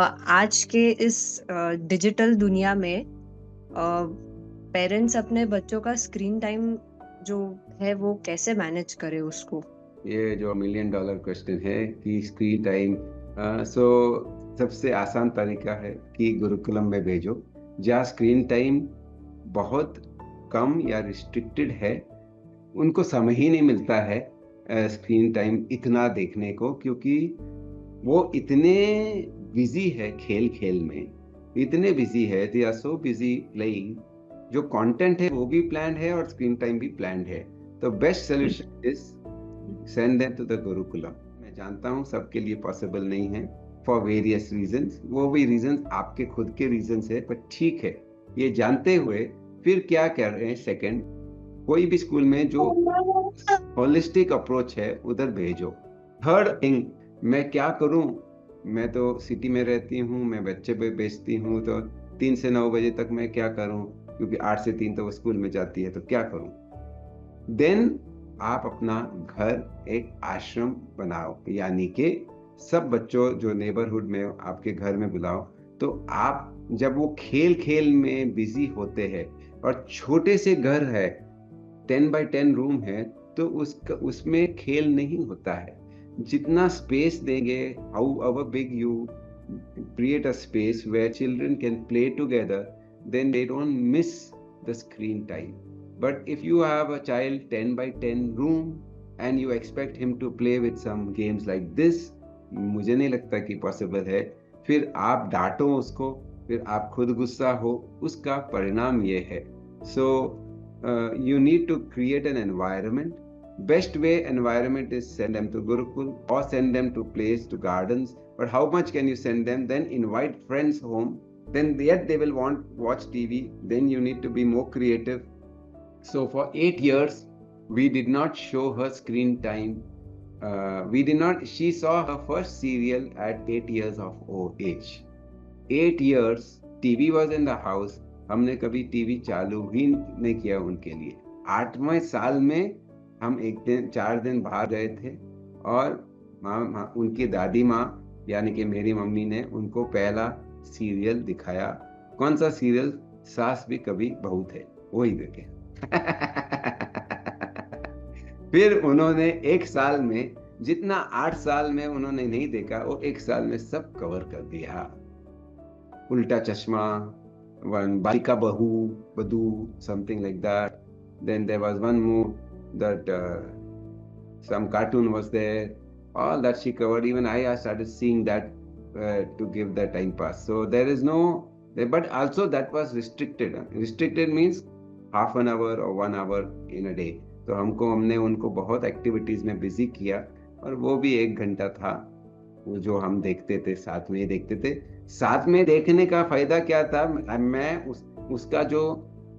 आज के इस डिजिटल दुनिया में पेरेंट्स अपने बच्चों का स्क्रीन टाइम जो है वो कैसे मैनेज करे उसको। ये जो मिलियन डॉलर क्वेश्चन है कि स्क्रीन टाइम। सो सबसे आसान तरीका है कि गुरुकुलम में भेजो, जहाँ स्क्रीन टाइम बहुत कम या रिस्ट्रिक्टेड है। उनको समय ही नहीं मिलता है स्क्रीन टाइम इतना देखने को, क्योंकि वो इतने बिजी है खेल खेल में, इतने बिजी है, they are so busy playing. जो कंटेंट है वो भी प्लान्ड है और स्क्रीन टाइम भी प्लान्ड है। तो best solution is send them to the Gurukulam. मैं जानता हूँ सबके लिए पॉसिबल नहीं है फॉर वेरियस रीजंस, वो भी रीजंस आपके खुद के रीजंस है, पर ठीक है। ये जानते हुए फिर क्या कर रहे हैं, सेकंड, कोई भी स्कूल में जो होलिस्टिक अप्रोच है उधर भेजो। थर्ड थिंग, मैं क्या करूं? मैं तो सिटी में रहती हूँ, मैं बच्चे पे बेचती हूँ, तो 3 से 9 बजे तक मैं क्या करूं? क्योंकि 8 से 3 तो वो स्कूल में जाती है, तो क्या करूं? देन आप अपना घर एक आश्रम बनाओ, यानी कि सब बच्चों जो नेबरहुड में आपके घर में बुलाओ। तो आप जब वो खेल खेल में बिजी होते हैं और छोटे से घर है, 10 by 10 रूम है, तो उसमें खेल नहीं होता है। जितना स्पेस देंगे, how our big you create a space where children can play together, then they don't miss the screen time. But if you have a child 10 by 10 room and you expect him to play with some games like this, मुझे नहीं लगता कि possible है। फिर आप डांटो उसको, फिर आप खुद गुस्सा हो, उसका परिणाम ये है। सो you need to create an environment. Best way environment is send them to Gurukul or send them to place to gardens. But how much can you send them? Then invite friends home. Then yet they will want watch TV. Then you need to be more creative. So for 8 years, we did not show her screen time. We did not. She saw her first serial at 8 years of age. 8 years TV was in the house, हमने कभी TV चालू ही नहीं किया उनके लिए। 8वें साल में हम एक दिन 4 दिन बाहर गए थे, और उनकी दादी माँ यानी कि मेरी मम्मी ने उनको पहला सीरियल दिखाया। कौन सा सीरियल? सास भी कभी बहू थे, वही देखे। फिर उन्होंने एक साल में जितना 8 साल में उन्होंने नहीं देखा, वो एक साल में सब कवर कर दिया। Ulta Chashma, one Balika Bahu, Badu, something like that. Then there was one more that some cartoon was there. All that she covered. Even I started seeing that to give the time pass. So there is no, but also that was restricted. Restricted means half an hour or 1 hour in a day. तो हमने उनको बहुत activities में busy किया, और वो भी 1 घंटा था वो जो हम देखते थे, साथ में ही देखते थे। साथ में देखने का फायदा क्या था? मैं उसका जो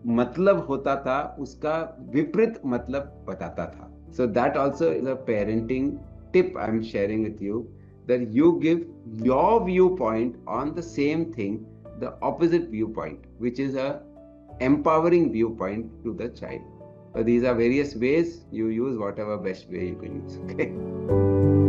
मतलब होता था उसका विपरीत मतलब बताता था। So that also is a parenting tip I am sharing with you, that you give your view point on the same thing, the opposite view point, which is a empowering viewpoint to the child. So these are various ways. You use whatever best way you can use. Okay.